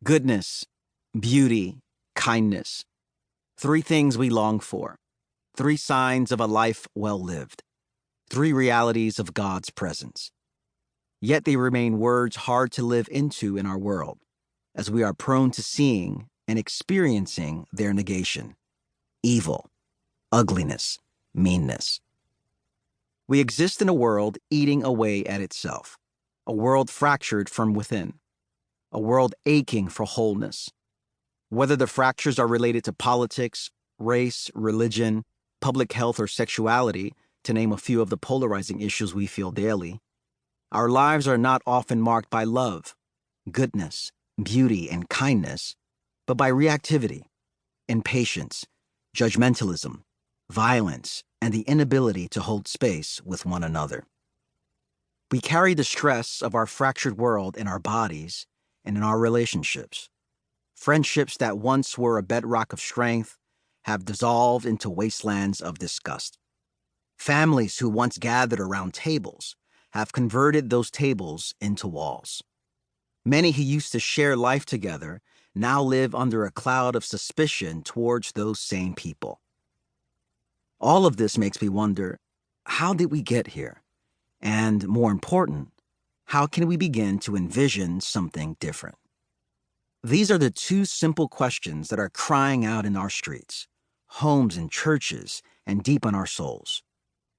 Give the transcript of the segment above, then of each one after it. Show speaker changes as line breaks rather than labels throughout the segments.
Goodness, beauty, kindness. Three things we long for. Three signs of a life well lived. Three realities of God's presence. Yet they remain words hard to live into in our world, as we are prone to seeing and experiencing their negation. Evil, ugliness, meanness. We exist in a world eating away at itself, a world fractured from within, a world aching for wholeness. Whether the fractures are related to politics, race, religion, public health, or sexuality, to name a few of the polarizing issues we feel daily, our lives are not often marked by love, goodness, beauty, and kindness, but by reactivity, impatience, judgmentalism, violence, and the inability to hold space with one another. We carry the stress of our fractured world in our bodies and in our relationships. Friendships that once were a bedrock of strength have dissolved into wastelands of disgust. Families who once gathered around tables have converted those tables into walls. Many who used to share life together now live under a cloud of suspicion towards those same people. All of this makes me wonder, how did we get here? And more important, how can we begin to envision something different? These are the two simple questions that are crying out in our streets, homes and churches, and deep in our souls.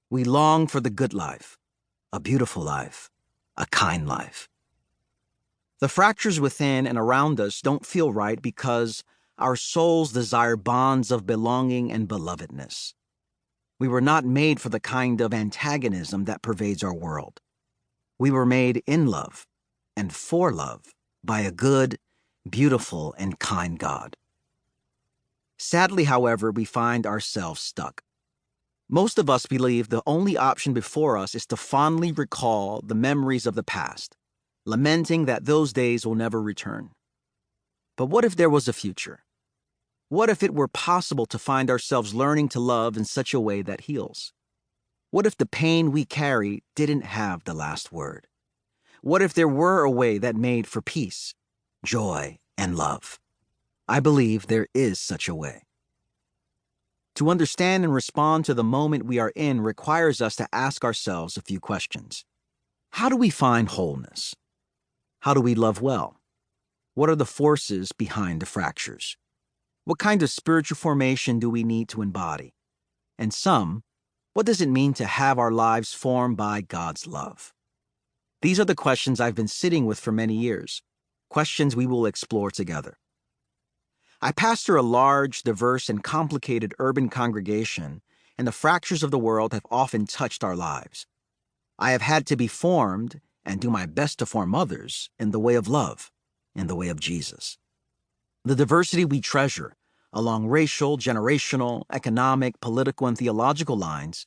We long for the good life, a beautiful life, a kind life. The fractures within and around us don't feel right because our souls desire bonds of belonging and belovedness. We were not made for the kind of antagonism that pervades our world. We were made in love and for love by a good, beautiful, and kind God. Sadly, however, we find ourselves stuck. Most of us believe the only option before us is to fondly recall the memories of the past, lamenting that those days will never return. But what if there was a future? What if it were possible to find ourselves learning to love in such a way that heals? What if the pain we carry didn't have the last word? What if there were a way that made for peace, joy, and love? I believe there is such a way. To understand and respond to the moment we are in requires us to ask ourselves a few questions. How do we find wholeness? How do we love well? What are the forces behind the fractures? What kind of spiritual formation do we need to embody? And what does it mean to have our lives formed by God's love? These are the questions I've been sitting with for many years, questions we will explore together. I pastor a large, diverse, and complicated urban congregation, and the fractures of the world have often touched our lives. I have had to be formed and do my best to form others in the way of love, in the way of Jesus. The diversity we treasure, along racial, generational, economic, political, and theological lines,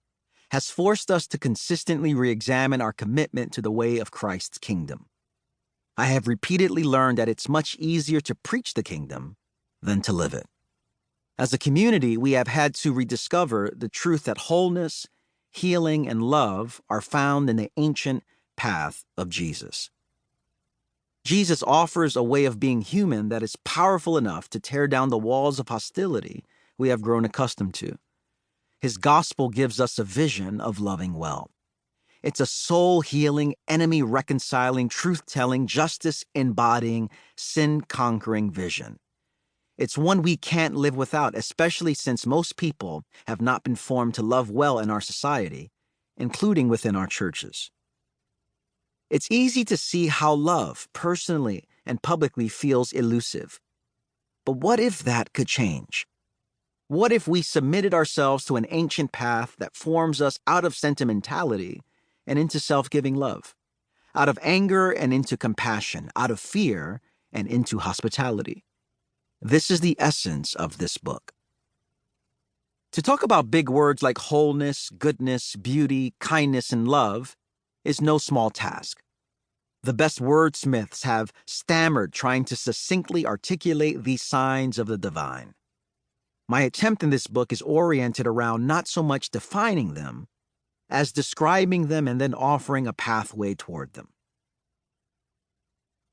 has forced us to consistently re-examine our commitment to the way of Christ's kingdom. I have repeatedly learned that it's much easier to preach the kingdom than to live it. As a community, we have had to rediscover the truth that wholeness, healing, and love are found in the ancient path of Jesus. Jesus offers a way of being human that is powerful enough to tear down the walls of hostility we have grown accustomed to. His gospel gives us a vision of loving well. It's a soul-healing, enemy-reconciling, truth-telling, justice-embodying, sin-conquering vision. It's one we can't live without, especially since most people have not been formed to love well in our society, including within our churches. It's easy to see how love, personally and publicly, feels elusive. But what if that could change? What if we submitted ourselves to an ancient path that forms us out of sentimentality and into self-giving love, out of anger and into compassion, out of fear and into hospitality? This is the essence of this book. To talk about big words like wholeness, goodness, beauty, kindness, and love is no small task. The best wordsmiths have stammered trying to succinctly articulate these signs of the divine. My attempt in this book is oriented around not so much defining them as describing them and then offering a pathway toward them.